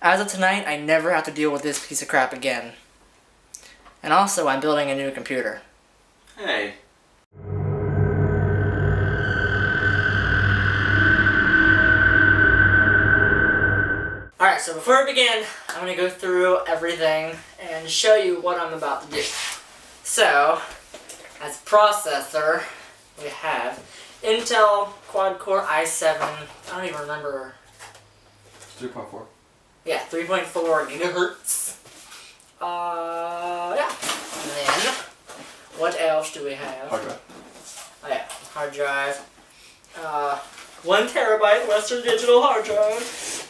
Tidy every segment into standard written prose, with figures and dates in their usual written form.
As of tonight, I never have to deal with this piece of crap again. And also, I'm building a new computer. Hey. Alright, so before we begin, I'm going to go through everything and show you what I'm about to do. So, as processor, we have Intel quad-core i7, I don't even remember. 3.4. Yeah, 3.4 gigahertz. Yeah. And then, what else do we have? Hard drive. Oh yeah, hard drive. 1 terabyte Western Digital hard drive.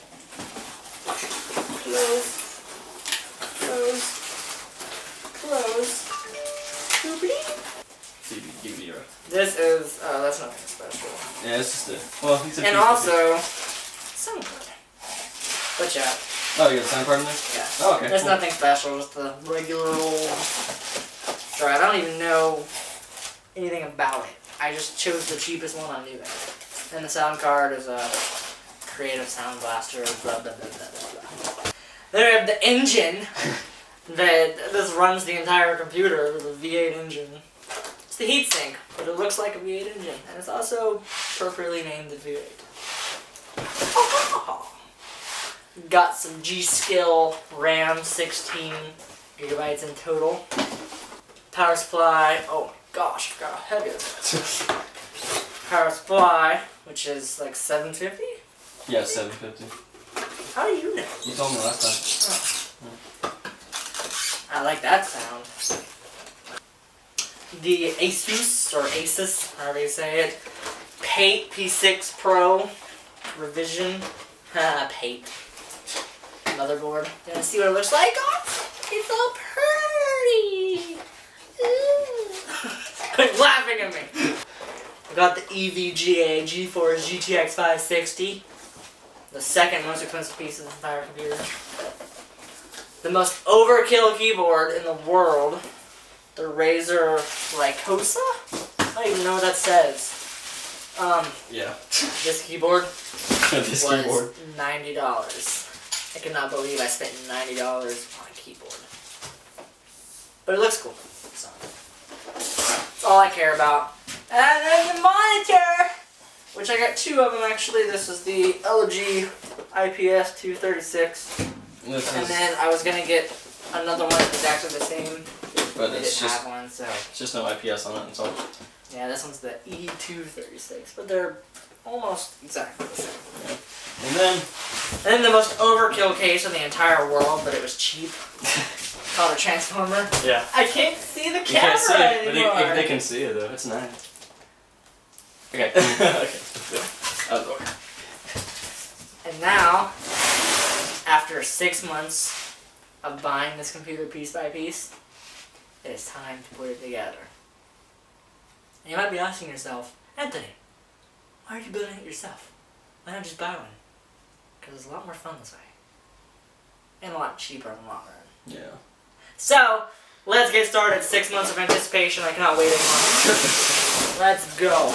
Close. DVD. This is, that's nothing special. Yeah, it's just a, well, he said. And also, sound card. But yeah. Oh, you got the sound card in there? Yeah. Oh, okay. There's cool. nothing special, just the regular old drive. I don't even know anything about it. I just chose the cheapest one I knew. And the sound card is a Creative Sound Blaster, blah blah blah blah blah. Then we have the engine that this runs the entire computer, the V8 engine. It's the heatsink, but it looks like a V8 engine, and it's also appropriately named the V8. Got some G.Skill RAM, 16 gigabytes in total. Power supply, oh my gosh, I forgot how heavy it is. Power supply, which is like 750? Yeah, 750. How do you know? You told me last time. Oh. I like that sound. The ASUS, or ASUS, however you say it, Paint P6 Pro revision. Paint. Motherboard. You wanna see what it looks like? Oh, it's all pretty! Quit laughing at me! I got the EVGA GeForce GTX 560. The second most expensive piece of the entire computer. The most overkill keyboard in the world. The Razer Lycosa? I don't even know what that says. Yeah. This keyboard This was keyboard. $90. I cannot believe I spent $90 on a keyboard. But it looks cool. So, that's all I care about. And then the monitor! Which I got 2 of them actually. This is the LG IPS 236. And then I was gonna get another one that's actually the same. But I it's didn't just, have one, so. it's just no IPS on it, and so. Yeah, this one's the E236, but they're almost exactly the same. Yeah. And then the most overkill case in the entire world, but it was cheap. Called a transformer. Yeah. I can't see the you camera can't see it, anymore. but they can see it though. It's nice. Okay. Okay. Okay. And now, after 6 months of buying this computer piece by piece, it is time to put it together. And you might be asking yourself, Anthony, why are you building it yourself? Why not just buy one? Because it's a lot more fun this way. And a lot cheaper in the long run. Yeah. So, let's get started. 6 months of anticipation. I cannot wait anymore. Let's go.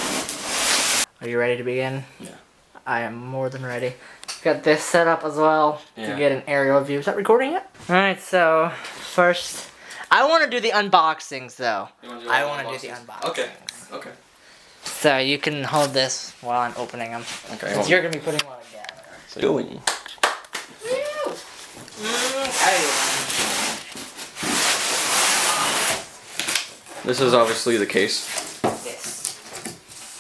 Are you ready to begin? Yeah. I am more than ready. Got this set up as well to Yeah. get an aerial view. Is that recording yet? Alright, so first, I want to do the unboxings though. I want to do the unboxings. Okay. Okay. So you can hold this while I'm opening them. Okay. Because you're going to be putting one together. So doing. This is obviously the case. Yes.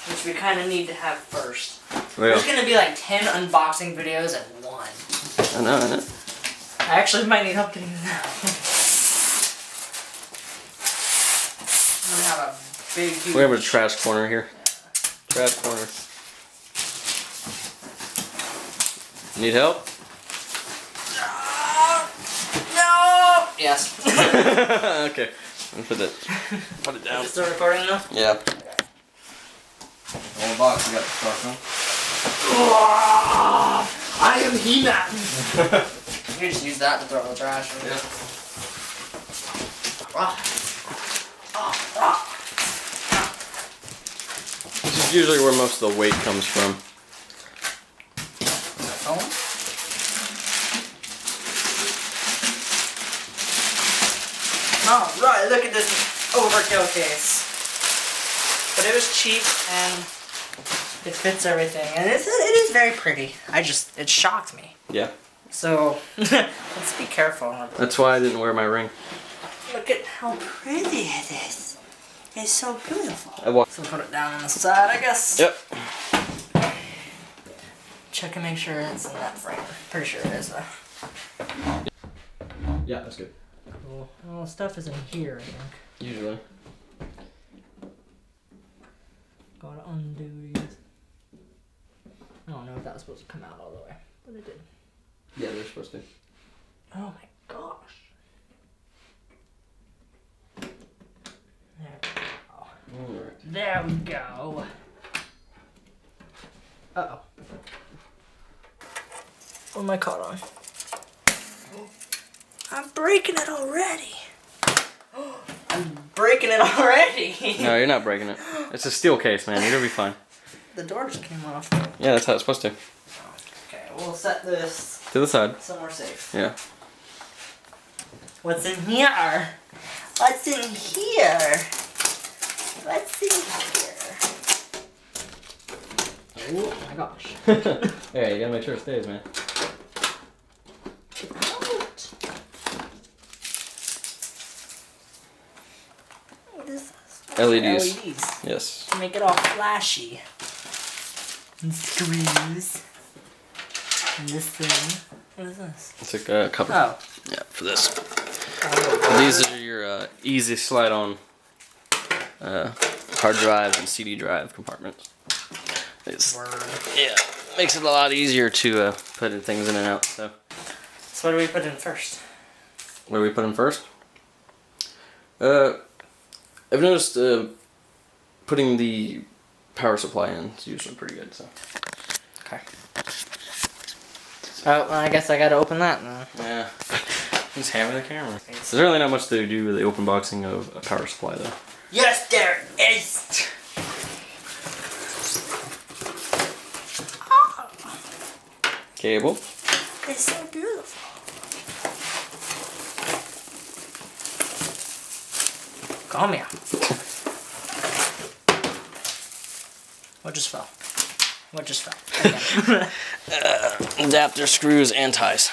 Which we kind of need to have first. Yeah. There's going to be like 10 unboxing videos at one. I know, I know. I actually might need help getting this out. I'm going to have a big, huge... We have a trash corner here. Trash corner. Need help? No! Yes. Okay. Put it down. Still recording now? Yeah. Okay. On the box, we got the stuff, huh? I am He-Man! You just use that to throw in the trash. Yeah. This is usually where most of the weight comes from. Alright, look at this overkill case. But it was cheap and it fits everything. And it is very pretty. It shocked me. Yeah. So, let's be careful. That's why I didn't wear my ring. Look at how pretty it is. It's so beautiful. So put it down on the side, I guess. Yep. Check and make sure it's in that frame. Pretty sure it is though. Yeah, that's good. Cool. Well, stuff is in here, I think. Usually. Gotta undo these. I don't know if that was supposed to come out all the way, but it did. Yeah, they're supposed to. Oh my gosh. There we go. Alright. There we go. Uh-oh. What am I caught on? I'm breaking it already. I'm breaking it already. No, you're not breaking it. It's a steel case, man. You're gonna be fine. The door just came off. Yeah, that's how it's supposed to. Okay, we'll set this To the side. somewhere safe. Yeah. What's in here? What's in here? What's in here? Oh my gosh. Yeah, you gotta make sure it stays, man. Out. What is this? LEDs. LEDs. Yes. To make it all flashy. And screws. And this thing. What is this? It's a cover. Oh. Yeah, for this. These are your easy slide on hard drive and CD drive compartments. Yeah, makes it a lot easier to put things in and out. So what do we put in first? what do we put in first? I've noticed putting the power supply in is usually pretty good. So. Okay. Oh, well, I guess I gotta open that now. Yeah. Just having the camera. There's really not much to do with the open boxing of a power supply, though. Yes, there is. Oh, Cable. it's so beautiful. Come here. What just fell? What just fell? Okay. Adapter, screws, and ties.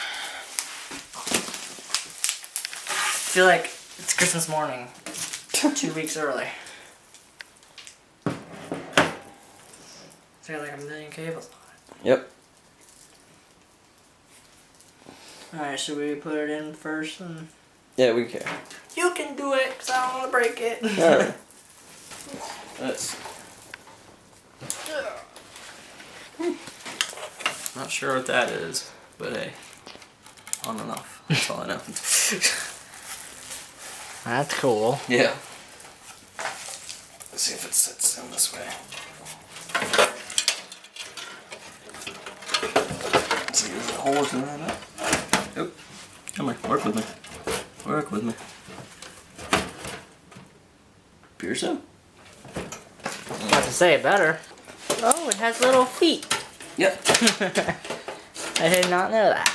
I feel like it's Christmas morning, 2 weeks early. It's got like a million cables on Yep. it. Alright, should we put it in first? And Yeah, we can. you can do it, because I don't want to break it. Alright. Let's. Not sure what that is, but hey. On and off. That's all I know. That's cool. Yeah. Let's see if it sits in this way. Let's see, there's a hole in that. Oop. Come here, work with me. Work with me. Pearson? About to say it better. Oh, it has little feet. Yep. I did not know that.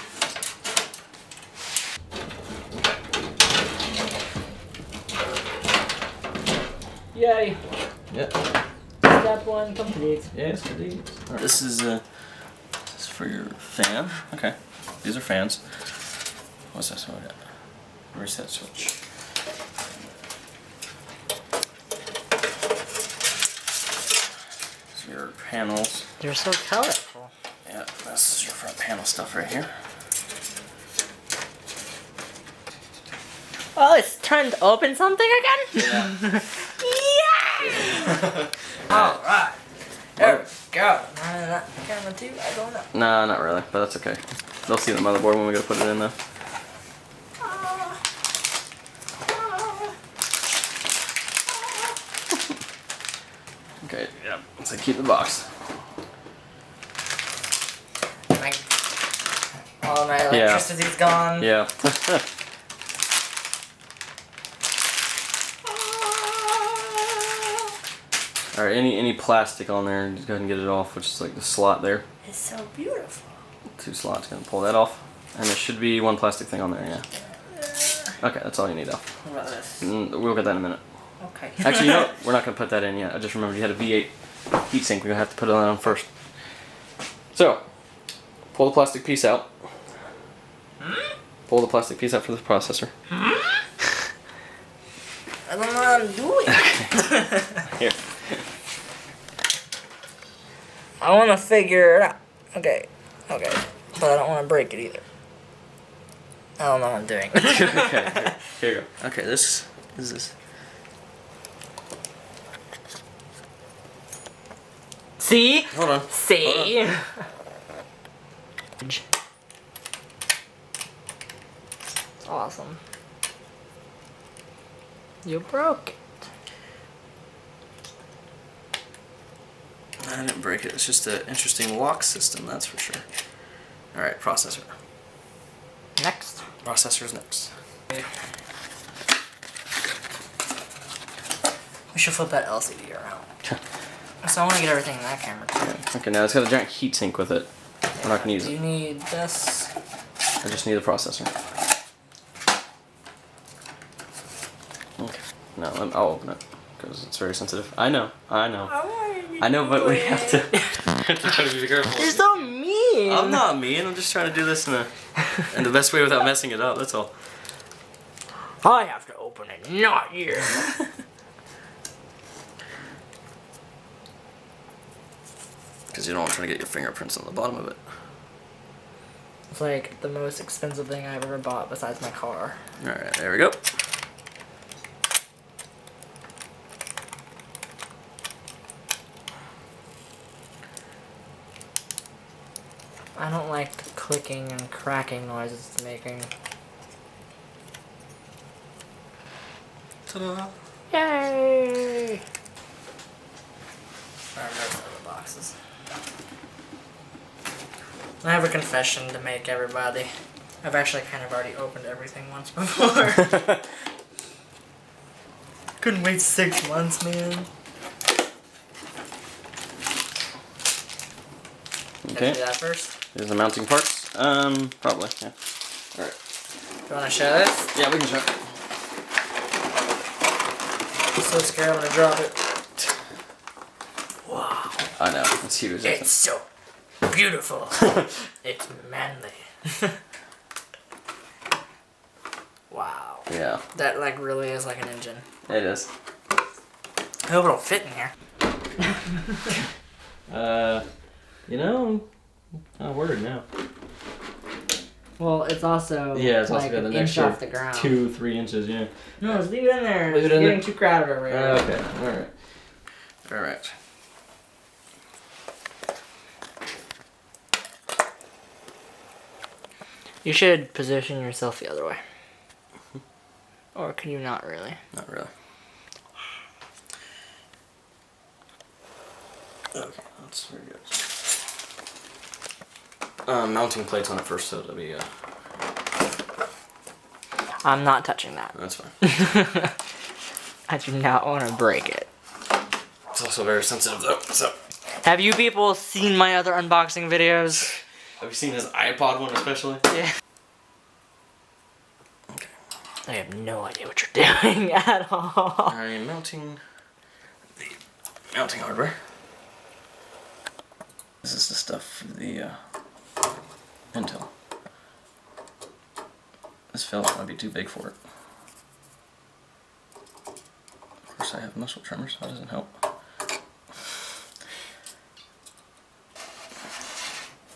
Yay. Yep. Step one complete. Yes, indeed. Right. This is for your fan. Okay. These are fans. What's this one? Reset switch. These are your panels. They're so colorful. Yeah, this is your front panel stuff right here. Oh, it's trying to open something again? Yeah. Yeah! Alright. There we go. That camera too? I don't know. Nah, not really, but that's okay. They'll see the motherboard when we go put it in though. Okay, yeah. So keep the box. All my electricity's gone. Yeah. Alright, any plastic on there, just go ahead and get it off, which is like the slot there. It's so beautiful. 2 slots, gonna pull that off. And there should be 1 plastic thing on there, yeah. Okay, that's all you need, though. What about this? We'll get that in a minute. Okay. Actually, you know what? We're not going to put that in yet. I just remembered you had a V8 heatsink. We're going to have to put it on first. So, pull the plastic piece out. Pull the plastic piece out for the processor. I don't know what I'm doing. Here. I want to figure it out. Okay. Okay. But I don't want to break it either. I don't know what I'm doing. Okay, here you go. Okay, this is this. See? Hold on. See? Hold on. It's awesome. You broke it. I didn't break it. It's just an interesting lock system, that's for sure. Alright, processor. Next. Processor's next. We should flip that LCD around. So I want to get everything in that camera too. Okay, now it's got a giant heatsink with it. We're not going to use Do you it. need this? I just need a processor. Okay. No, I'll open it. Because it's very sensitive. I know. I know, but we have to try to be careful. You're so mean. I'm not mean. I'm just trying to do this in the best way without messing it up. That's all. I have to open it, not you. Because you don't want to get your fingerprints on the bottom of it. It's like the most expensive thing I've ever bought besides my car. Alright, there we go. I don't like the clicking and cracking noises it's making. Ta-da! Yay! Alright, there's the boxes. I have a confession to make, everybody. I've actually kind of already opened everything once before. Couldn't wait 6 months, man. Okay. Do that first. Here's the mounting parts. Probably, yeah. Alright. You wanna show this? Yeah, we can show it. I'm so scared I'm gonna drop it. Wow. I know, it's huge. It's so beautiful. It's manly. Wow. Yeah. That like really is like an engine. It is. I hope it'll fit in here. You know, I'm worried now. Well, it's also Yeah, it's like also got an an inch extra off the ground. 2-3 inches, yeah. No, just leave it in there. Leave it It's in getting there? too crowded over here. Okay, alright. Alright. You should position yourself the other way. Or can you not really? Not really. Okay, that's very good. Mounting plates on it first, so it'll be, I'm not touching that. that's fine. I do not want to break it. It's also very sensitive though, so. Have you people seen my other unboxing videos? Have you seen his iPod one especially? Yeah. Okay. I have no idea what you're doing at all. I'm mounting the mounting hardware. This is the stuff for the Intel. This felt might be too big for it. Of course I have muscle tremors, so that doesn't help.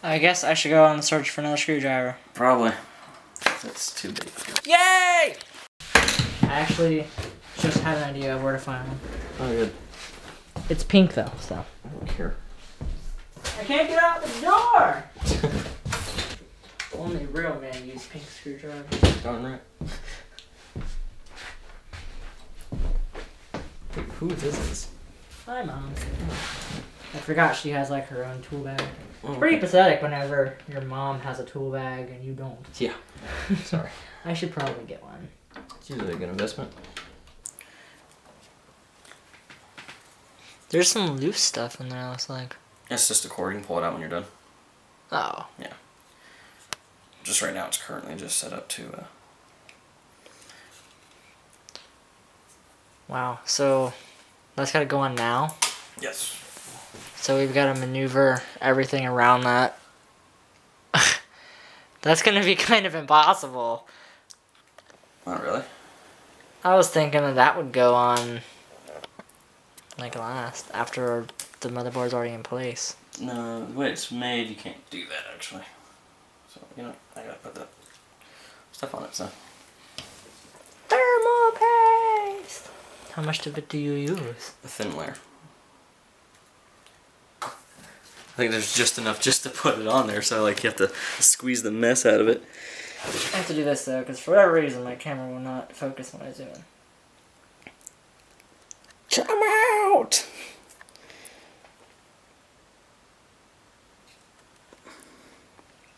I guess I should go on the search for another screwdriver. Probably. That's too big. Yay! I actually just had an idea of where to find one. Oh, good. It's pink though, so. I don't care. I can't get out the door! Only real men use pink screwdrivers. Darn right. Wait, who this is? Hi, Mom. I forgot she has like her own tool bag. It's pretty pathetic whenever your mom has a tool bag and you don't. Yeah. Sorry. I should probably get one. It's usually a good investment. There's some loose stuff in there, looks like. It's just a cord. You can pull it out when you're done. Oh. Yeah. Just right now, it's currently just set up to Wow. So that's got to go on now. Yes. So we've got to maneuver everything around that. That's going to be kind of impossible. Not really. I was thinking that would go on like last, after the motherboard's already in place. No, the way it's made, you can't do that actually. So, you know, I gotta put that stuff on it, so. Thermal paste! How much of it do you use? A thin layer. I think there's just enough just to put it on there, so like you have to squeeze the mess out of it. I have to do this though, because for whatever reason my camera will not focus when I zoom in. Come out!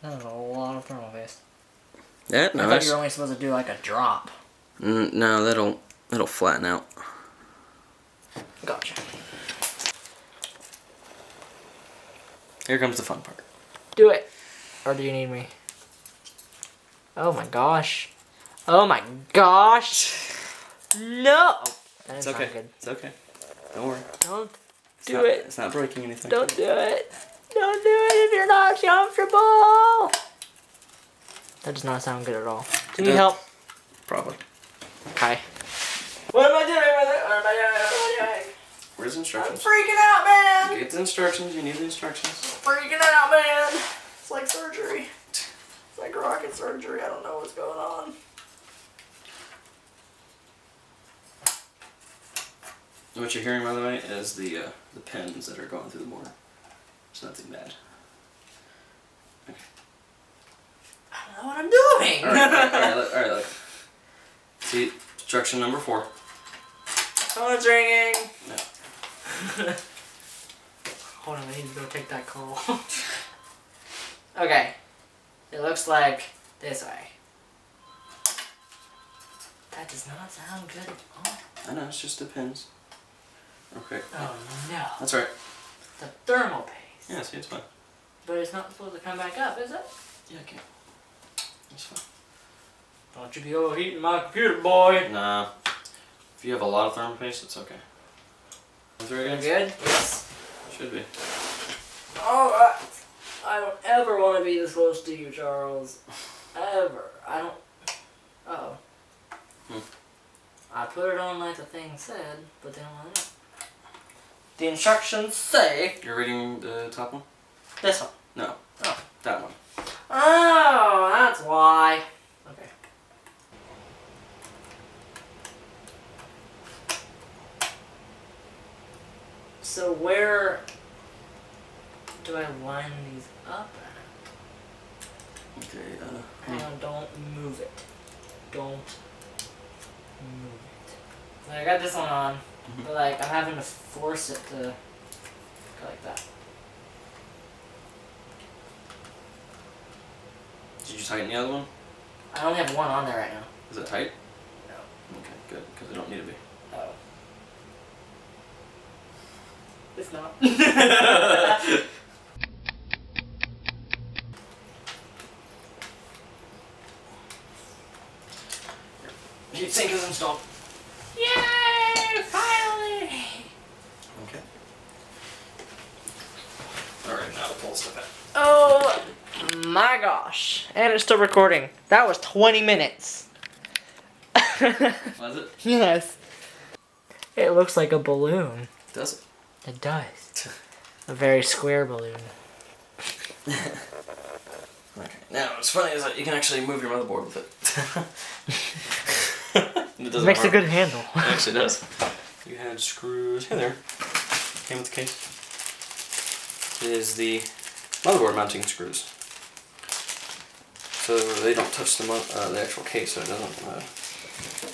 That was a lot of thermal paste. Yeah, I thought nice. you were only supposed to do like a drop. No, that'll flatten out. Gotcha. Here comes the fun part. Do it! Or do you need me? Oh my gosh. Oh my gosh! No! That It's didn't okay. sound good. It's okay. Don't worry. Don't It's do not- it. It's not breaking anything. Don't do it. Don't do it if you're not comfortable. That does not sound good at all. Do you need help? Probably. Hi. What am I doing with it? What am I doing? Where's the I'm instructions? freaking out, man. Get the instructions. You need the instructions. Freaking out, man. It's like surgery. It's like rocket surgery. I don't know what's going on. What you're hearing, by the way, is the pins that are going through the board. It's nothing bad. Okay. I don't know what I'm doing. All right, look. See, instruction number 4. Phone's ringing. No. Hold on, I need to go take that call. Okay. It looks like this way. That does not sound good at all. I know, it's just the pins. Okay. Oh no. That's right. The thermal paste. Yeah, see, it's fine. But it's not supposed to come back up, is it? Yeah, okay. It's fine. Don't you be overheating my computer, boy. Nah. If you have a lot of thermal paste, it's okay. Through again? Good? Yes. Should be. Alright. I don't ever want to be this close to you, Charles. Ever. I don't... Uh-oh. I put it on like the thing said, but they don't want to know. The instructions say... You're reading the top one? This one. No. Oh. That one. Oh, that's why. Okay. So where do I line these up at? Okay, Hang on, don't move it. Don't move it. So I got this one on, but like I'm having to force it to go like that. Did you tighten the other one? I only have one on there right now. Is it tight? No. Okay, good, because it don't need to be. Oh. It's not. Heatsink is installed. Yay! Finally! Okay. Alright, now pull stuff out. Oh my gosh. And it's still recording. That was 20 minutes. Was it? Yes. It looks like a balloon. Does it? It does. A very square balloon. Okay. Now, what's funny is that you can actually move your motherboard with it. It makes a good handle. It actually does. You had screws. Hey there. Came with the case. It is the motherboard mounting screws. So they don't touch the actual case, so it doesn't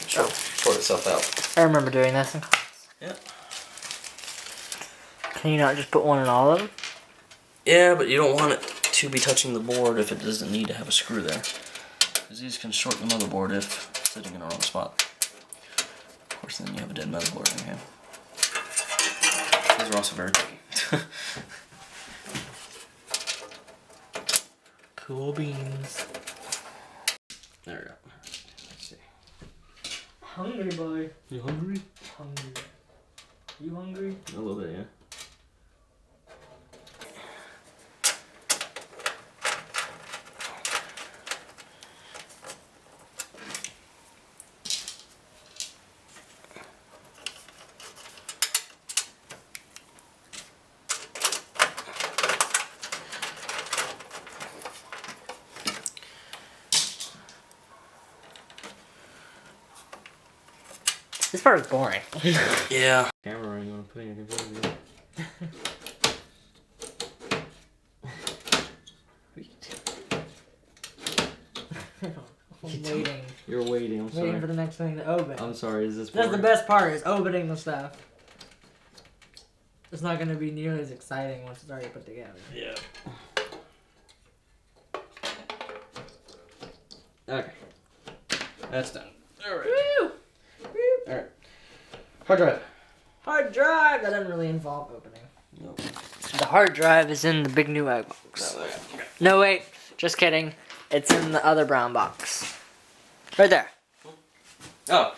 sort itself out. I remember doing this in class. Yeah. Can you not just put one in all of them? Yeah, but you don't want it to be touching the board if it doesn't need to have a screw there. Because these can short the motherboard if sitting in the wrong spot. Of course, then you have a dead motherboard in your hand. These are also very tricky. Cool beans. There we go. Let's see. Hungry boy. You hungry? hungry. You hungry? A little bit, yeah. This part is boring. Yeah. Camera you want to put in your computer. I'm waiting. You're waiting, I'm sorry. Waiting for the next thing to open. I'm sorry, is this That's the best part, is opening the stuff. It's not going to be nearly as exciting once it's already put together. Yeah. Okay. That's done. Alright. Woo! Woo! Alright. Hard drive. Hard drive! That doesn't really involve opening. Nope. The hard drive is in the big new egg box. Okay. No, wait. Just kidding. It's in the other brown box. Right there. Oh.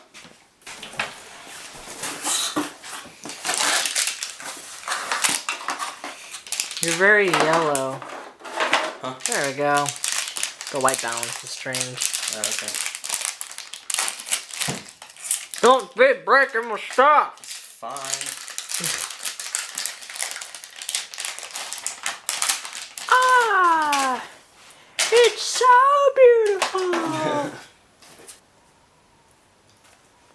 You're very yellow. Huh? There we go. The white balance is strange. Oh, okay. Don't be breaking my stuff! Fine. Ah! It's so beautiful!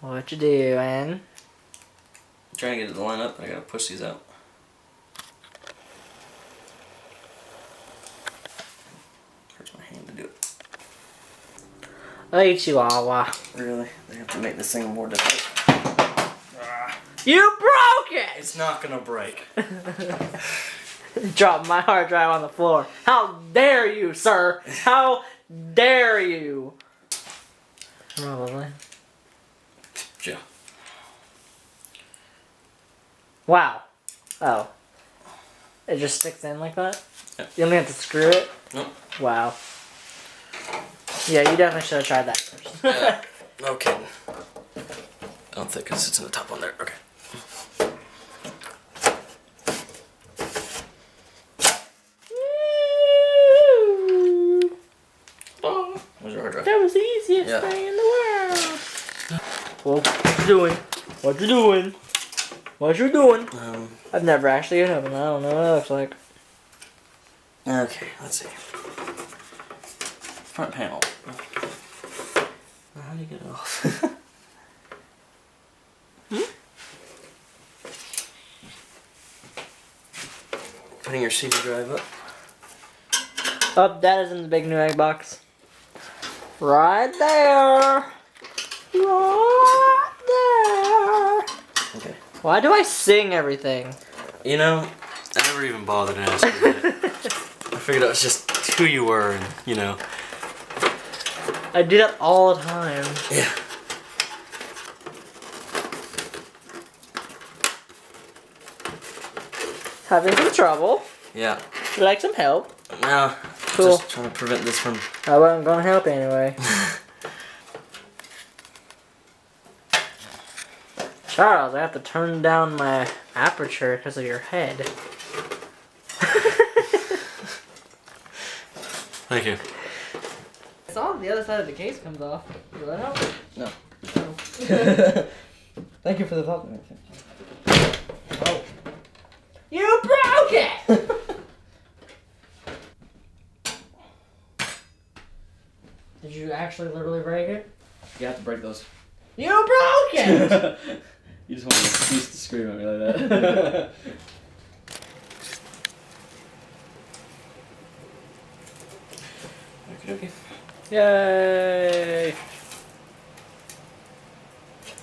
What you doing? I'm trying to get it to line up, but I gotta push these out. Hurts my hand to do it. Hey, Chihuahua. Really? They have to make this thing more difficult. You broke it! It's not gonna break. Dropped my hard drive on the floor. How dare you, sir? How dare you? Probably. Yeah. Wow. Oh. It just sticks in like that? Yeah. You only have to screw it? Nope. Wow. Yeah, you definitely should have tried that first. Yeah. No kidding. I don't think it sits in the top one there. Okay. Oh, where's your hard drive? That was the easiest thing in the world. Well, what you doing? What you doing? What you doing? I've never actually opened it. I don't know what it looks like. Okay, let's see. Front panel. How do you get it off? Putting your CD drive up. Oh, that is in the big new egg box. Right there. Right there. Okay. Why do I sing everything? You know, I never even bothered to ask you that. I figured out it's just who you were, and you know. I do that all the time. Yeah. Having some trouble. Yeah. Would you like some help? No. Cool. Just trying to prevent this from. I wasn't gonna help anyway. Charles, I have to turn down my aperture because of your head. Thank you. I saw the other side of the case comes off. Will that help? No. Thank you for the thought. Oh. You broke it! Did you actually literally break it? You have to break those. You broke it! You just want an excuse to scream at me like that. Okay. Yay!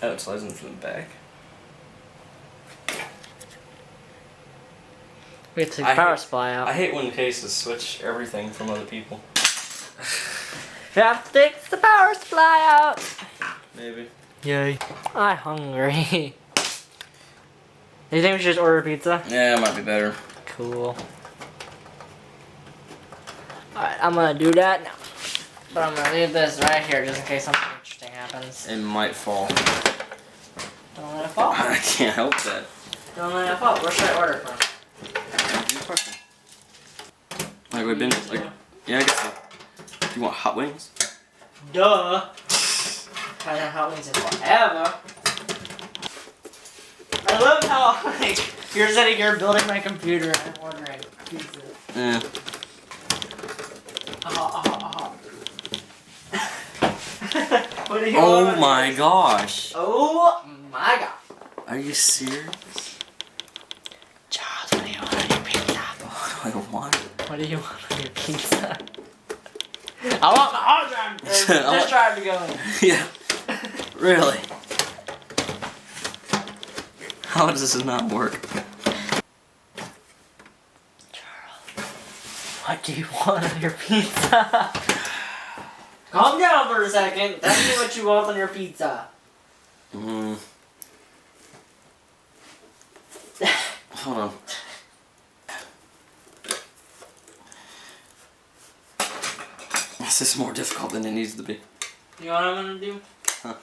Oh, it slides in from the back. We have to take the power supply out. I hate when cases switch everything from other people. We have to take the power supply out. Maybe. Yay. I'm hungry. Do you think we should just order pizza? Yeah, it might be better. Cool. Alright, I'm gonna do that now. But I'm gonna leave this right here just in case something interesting happens. It might fall. Don't let it fall. I can't help that. Don't let it fall. Where should I order from? Good question. Like we've been, like, yeah, I guess so. Do you want hot wings? Duh. Haven't had hot wings in forever. I love how, like, you're sitting here building my computer and I'm ordering pizza. Yeah. What do you Oh want? my gosh. Oh my god. Are you serious? Charles, what do you want on your pizza? What do I want? What do you want on your pizza? I want the hard drive. This drive to go in. Yeah. Really? How does this not work? Charles, what do you want on your pizza? Calm down for a second. Tell me what you want on your pizza. Hold on. This is more difficult than it needs to be. You know what I'm gonna do? Huh?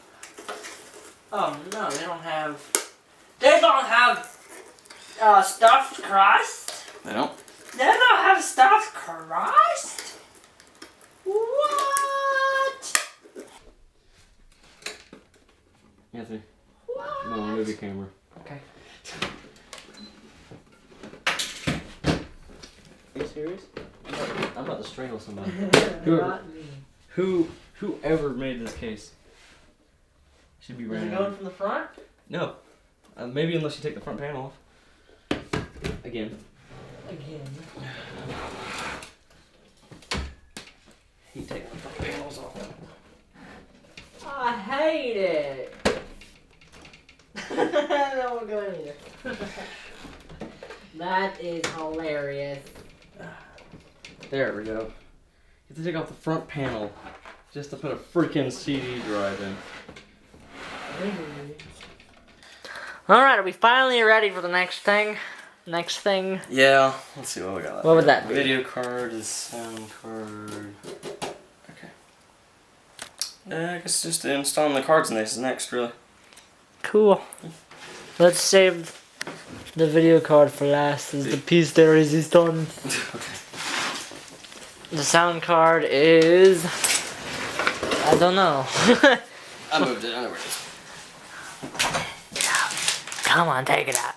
Oh no, they don't have. They don't have stuffed crust. They don't? They don't have stuffed crust. What? Anthony. What? No, move your camera. Okay. Are you serious? I'm about to strangle somebody. Not me. Whoever made this case should be Is ran it out. going from the front? No. Maybe unless you take the front panel off. Again. Again. You take the front panels off. I hate it. That won't go in either. That is hilarious. There we go. You have to take off the front panel just to put a freaking CD drive in. Alright, are we finally ready for the next thing? Next thing? Yeah. Let's see what we got left. What would that be? Video card, a sound card. Okay. I guess just installing the cards in this is next, really. Cool. Let's save the video card for last. Is the piece de resistance. Okay. The sound card is... I don't know. I moved it. I know where it is. Come on, take it out.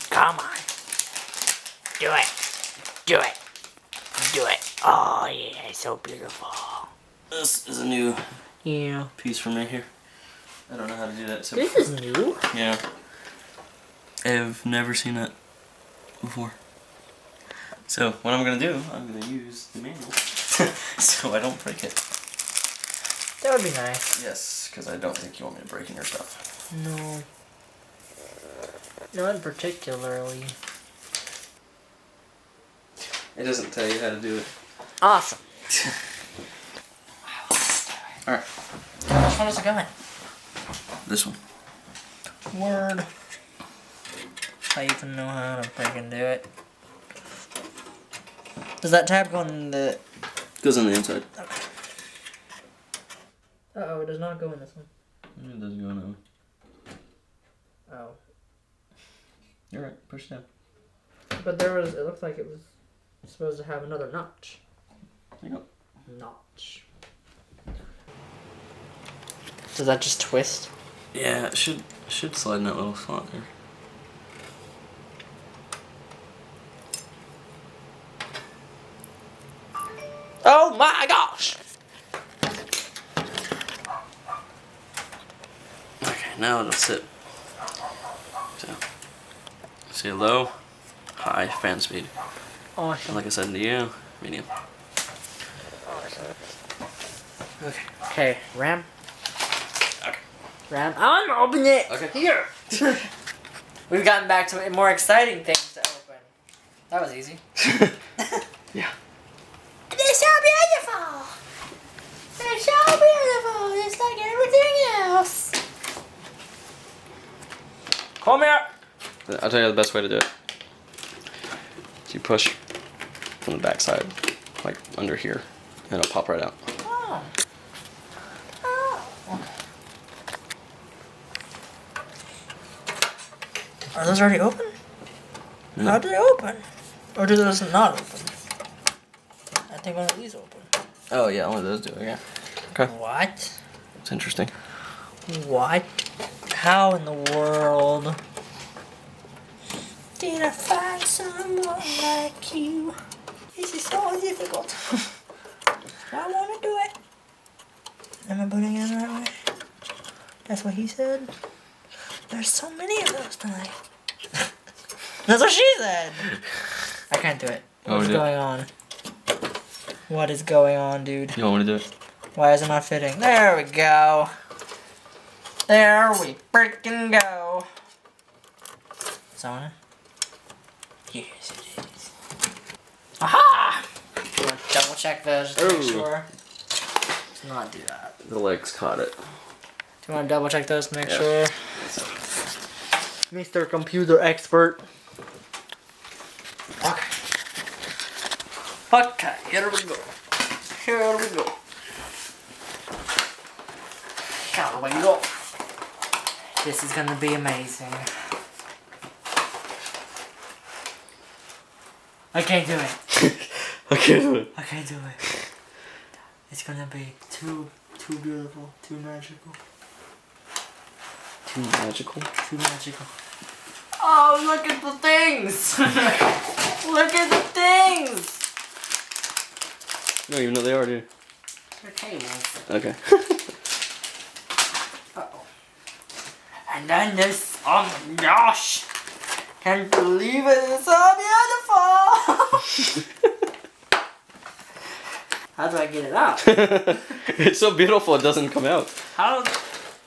Come on. Do it. Do it. Do it. Oh, yeah, it's so beautiful. This is a new Yeah. piece for me here. I don't know how to do that. So This is new. yeah. I've never seen that before. So what I'm gonna do, I'm gonna use the manual so I don't break it. That would be nice. Yes, because I don't think you want me to break in your stuff. No. Not particularly. It doesn't tell you how to do it. Awesome. Alright. Which one is it going? This one. Word. I even know how to freaking do it. Does that tab go in the... Goes on the inside. Uh-oh, it does not go in this one. It doesn't go in that one. Oh. You're right. Push down. But there was... It looked like it was supposed to have another notch. There you go. Notch. Does that just twist? Yeah, it should slide in that little slot there. Oh my gosh! Okay, now it'll sit. So, see low, high, fan speed. Awesome. And like I said to you, medium. Okay. Okay, RAM. Okay. RAM. I'm opening it! Okay. Here! We've gotten back to more exciting things to open. That was easy. Yeah. They're so beautiful! They're so beautiful! Just like everything else! Come here! I'll tell you the best way to do it. So you push from the back side, like under here, and it'll pop right out. Oh. Oh. Are those already open? No. How do they open? Or do those not open? I think one of these open. Oh yeah, only those do it, yeah. Okay. What? It's interesting. What? How in the world did I find someone like you? This is so difficult. I want to do it. Am I putting it in the right way? That's what he said. There's so many of those tonight. That's what she said. I can't do it. What's going on? What is going on, dude? You want me to do it? Why is it not fitting? There we go. There we freaking go. Is that on? Yes, it is. Aha! You want to double check those just to make sure? Let's not do that. The legs caught it. Do you want to double check those to make sure? Mr. Computer Expert. Okay. Okay, here we go. Here we go. Here we go. This is gonna be amazing. I can't do it. I can't do it. I can't do it. It's gonna be too beautiful, too magical. Too magical? Too magical. Oh, look at the things! Look at the things! You don't even know they are, dude. They're cables. Okay. Uh-oh. And then this, oh my gosh! Can't believe it, it's so beautiful! How do I get it out? It's so beautiful it doesn't come out. How?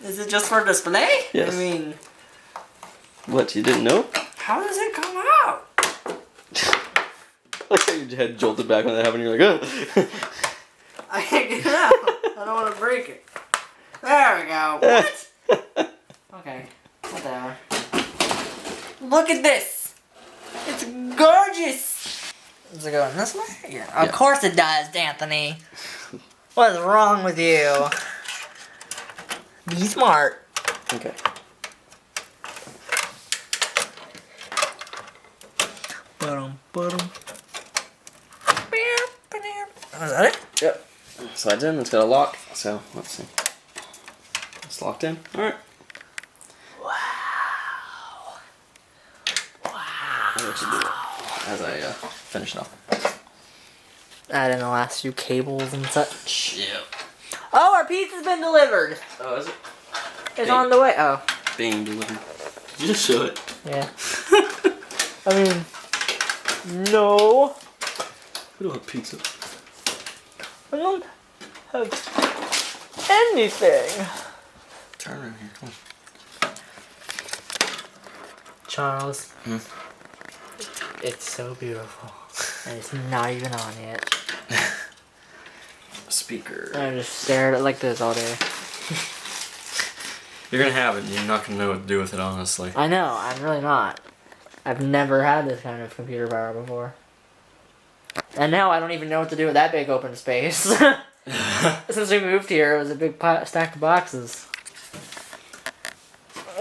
Is it just for display? Yes. I mean... What, you didn't know? How does it come out? Like how your head jolted back when that happened, you're like, oh. I can't get it out. I don't want to break it. There we go. What? Okay. Whatever. Look at this. It's gorgeous. Does it go in this way? Yeah. Of course it does, D'Anthony. What is wrong with you? Be smart. Okay. Was that it? Yep. Slides in, it's got a lock, so let's see. It's locked in. Alright. Wow. I'll let you do it as I finish it off. Add in the last few cables and such. Yeah. Oh, our pizza's been delivered. Oh, is it? It's on the way. Oh. Being delivered. Did you just show it? Yeah. I mean, no. We don't have pizza. I don't have anything. Turn around here, come on. Charles. It's so beautiful. And it's not even on yet. A speaker. I just stare at it like this all day. You're gonna have it and you're not gonna know what to do with it, honestly. I know, I'm really not. I've never had this kind of computer power before. And now I don't even know what to do with that big open space. Since we moved here, it was a big stack of boxes.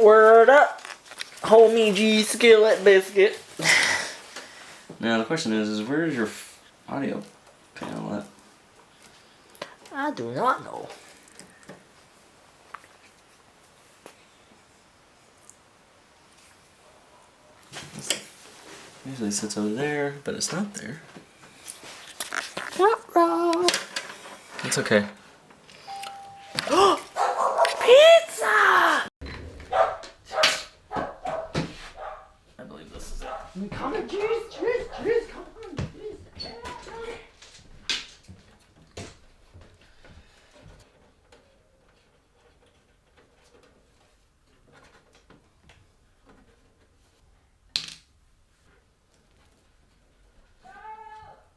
Word up, homie G.Skill biscuit. Now the question is where's your audio panel at? I do not know. Usually it sits over there, but it's not there. Ruh-roh. It's okay. Pizza! I believe this is it. Come on, cheers, come on, cheers.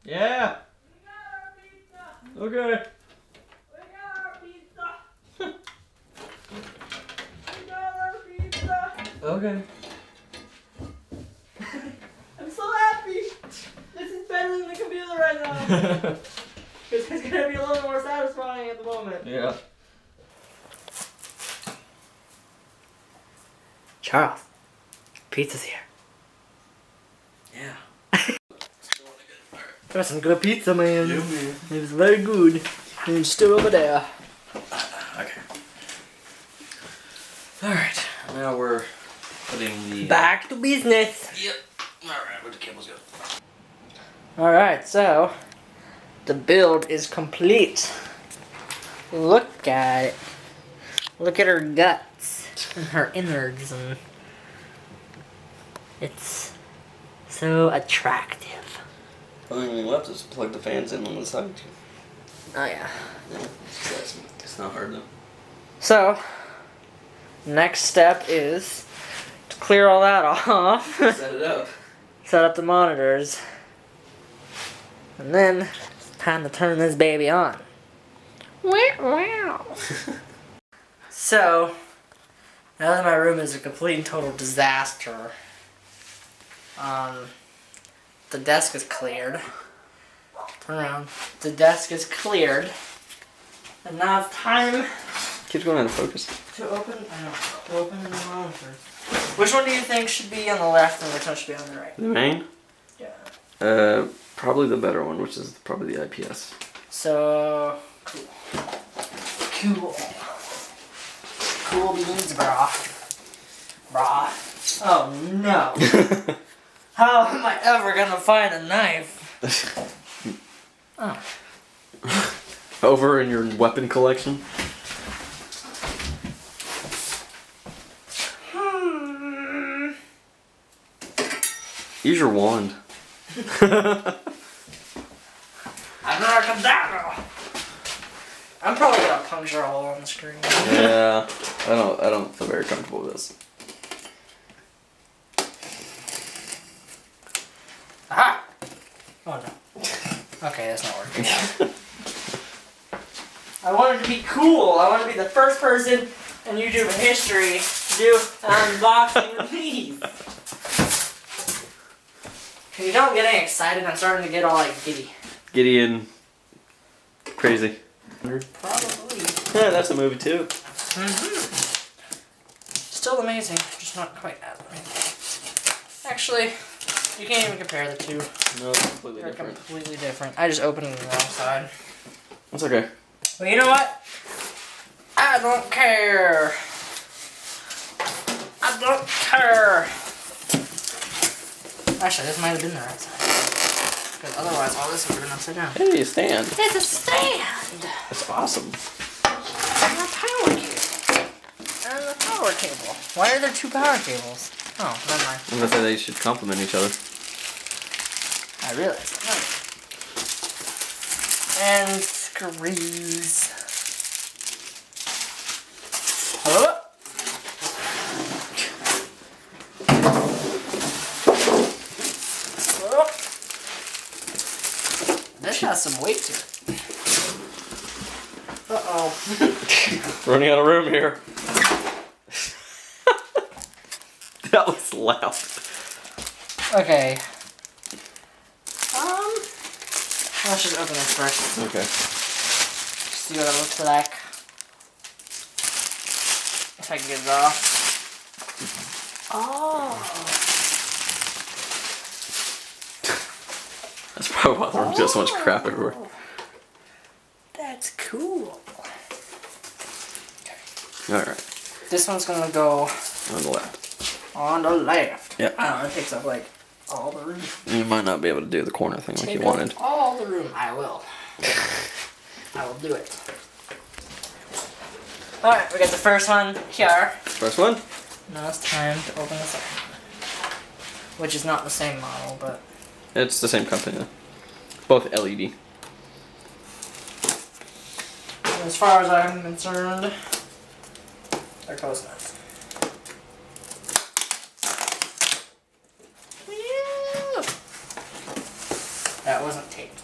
Yeah. We got our pizza. Okay. We got our pizza. We got our pizza. Okay. I'm so happy. This is better than the computer right now. Because it's gonna be a little more satisfying at the moment. Yeah. Charles. Pizza's here. Yeah. That's some good pizza, man. Yeah, man. It was very good. And it's still over there. Okay. Alright. Now we're putting the... Back to business. Yep. Alright, where'd the cables go? Alright, so the build is complete. Look at it. Look at her guts and her innards, and it's so attractive. The only thing left is to plug the fans in on the side. Oh yeah. It's not hard though. So, next step is to clear all that off. Set it up. Set up the monitors. And then it's time to turn this baby on. Wow. So, now that my room is a complete and total disaster, the desk is cleared. Turn around. The desk is cleared. And now it's time Keeps going out of focus. to open the monitors. Which one do you think should be on the left and which one should be on the right? The main? Yeah. Probably the better one, which is probably the IPS. So, cool. Cool. Cool beans, brah. Brah. Oh no. How am I ever gonna find a knife? Oh. Over in your weapon collection? Use your wand. Abracadabra. I'm probably gonna puncture a hole on the screen. Yeah, I don't feel very comfortable with this. Aha! Oh no. Okay, that's not working. I wanted to be cool. I wanted to be the first person in YouTube history to do an unboxing of these. If you don't get any excited, I'm starting to get all like giddy. Gideon. Crazy. Probably. Yeah, that's a movie too. Still amazing, just not quite as amazing. Actually, you can't even compare the two. No, completely They're different. completely different. I just opened it on the wrong side. That's okay. Well, you know what? I don't care. I don't care. Actually, this might have been the right side. Because otherwise, all this would have been upside down. Hey, stand. It's a stand! That's awesome. And a power cable. And a power cable. Why are there two power cables? Oh, never mind. I'm gonna say they should complement each other. I realize that. And screws. Hello? This has some weight to it. Uh-oh. Running out of room here. That was loud. Okay. Let's just open this first. Okay. See what it looks like. If I can get it off. Oh. That's probably why there's just so much crap everywhere. That's cool. Alright. This one's gonna go On the left. on the left. Yeah. I don't know, it takes up like all the room. You might not be able to do the corner thing like Take you up wanted. all the room. I will. I will do it. Alright, we got the first one here. First one? Now it's time to open the second one. Which is not the same model, but... It's the same company though. Both LED. as far as I'm concerned, they're close enough. That wasn't taped.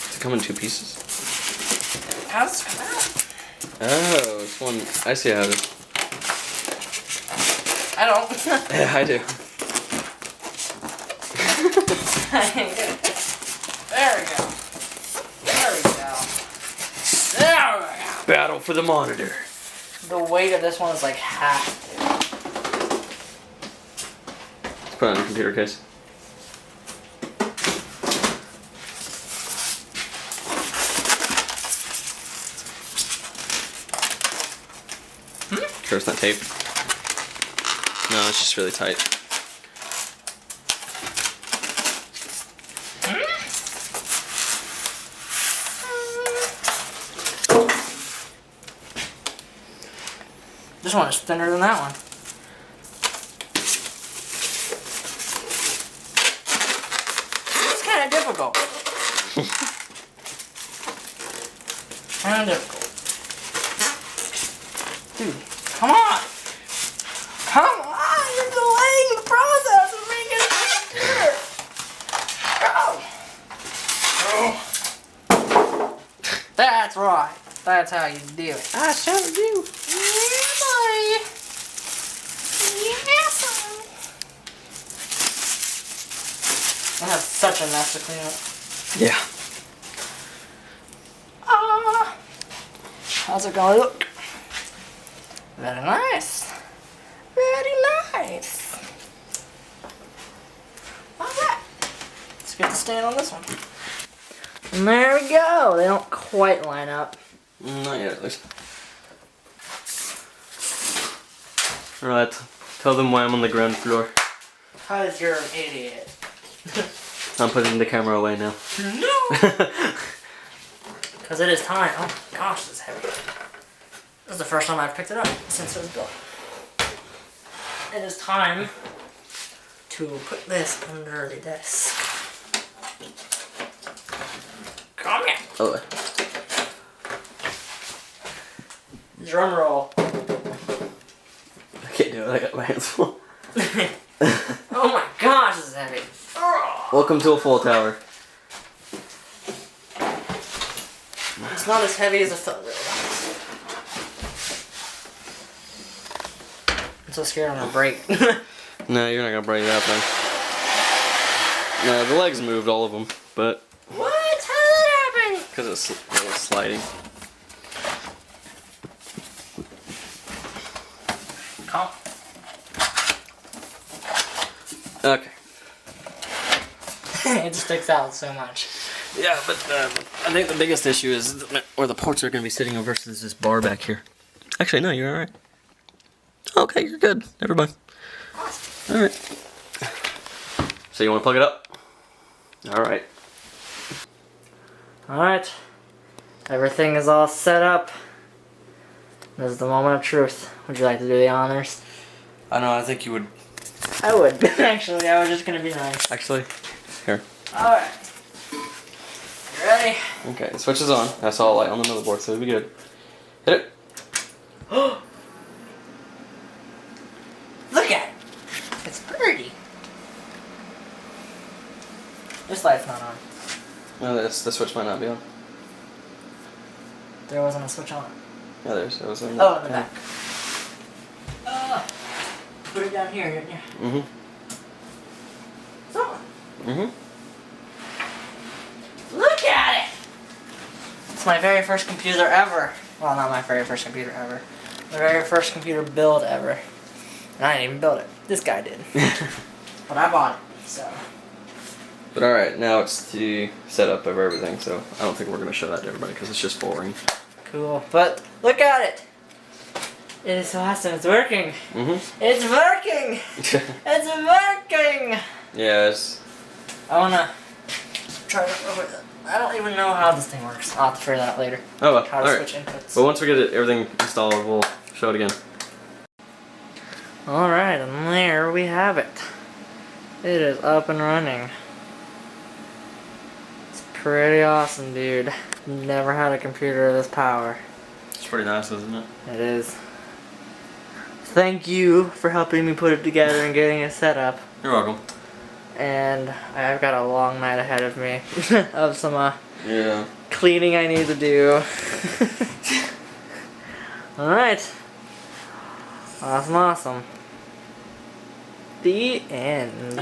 Does it come in two pieces? How's it come out? Oh, it's one. I see how it is. I don't. Yeah, I do. There we go. There we go. There we go. Battle for the monitor. The weight of this one is like half, dude. Let's put it on the computer case. Sure it's not tape. No, it's just really tight. This one is thinner than that one. It's kind of difficult. Kind of difficult. Dude, come on! Come on! You're delaying the process of making it here! Go! That's right. That's how you do it. I showed you. Yeah, boy. Yes. I have such a mess to clean up. Yeah. How's it gonna look? Very nice. Very nice. Alright. Let's get the stand on this one. And there we go. They don't quite line up. Not yet, at least. Alright. Tell them why I'm on the ground floor. Because you're an idiot. I'm putting the camera away now. No! Because it is time. Oh my gosh, this is heavy. This is the first time I've picked it up since it was built. It is time to put this under the desk. Come here. Oh. Drum roll. I can't do it, I got my hands full. Oh my gosh, this is heavy. Welcome to a full tower. It's not as heavy as I thought it was. I'm so scared I'm gonna break. No, you're not gonna break that thing. No, the legs moved, all of them, but... What? How did that happen? Because it was sliding. Come. Okay. It sticks out so much. Yeah, but I think the biggest issue is where the ports are going to be sitting versus this bar back here. Actually, no, you're alright. Okay, you're good. Never mind. Alright. So you want to plug it up? Alright. Alright. Everything is all set up. This is the moment of truth. Would you like to do the honors? I know, I think you would. I would. Actually, I was just going to be nice. Actually, here. Alright. You ready? Okay, the switch is on. I saw a light on the motherboard, so it'll be good. Hit it. Look at it. It's pretty. This light's not on. No, the switch might not be on. There wasn't a switch on. Yeah, there's. It was in Oh, in the back. Put it down here, didn't you? Mm-hmm. It's on. Mm-hmm. Look at it! It's my very first computer ever. Well, not my very first computer ever. My very first computer build ever. And I didn't even build it. This guy did. But I bought it, so. But alright, now it's the setup of everything, so I don't think we're going to show that to everybody because it's just boring. Cool. But look at it! It is awesome. It's working. Mm-hmm. It's working! It's working! Yes. I wanna try to. I don't even know how this thing works. I'll have to figure that out later. Oh well. How to Alright. switch inputs. But once we get everything installed, we'll show it again. Alright, and there we have it. It is up and running. It's pretty awesome, dude. Never had a computer of this power. It's pretty nice, isn't it? It is. Thank you for helping me put it together and getting it set up. You're welcome. And I've got a long night ahead of me of some Yeah. cleaning I need to do. Alright. Awesome, awesome. The end.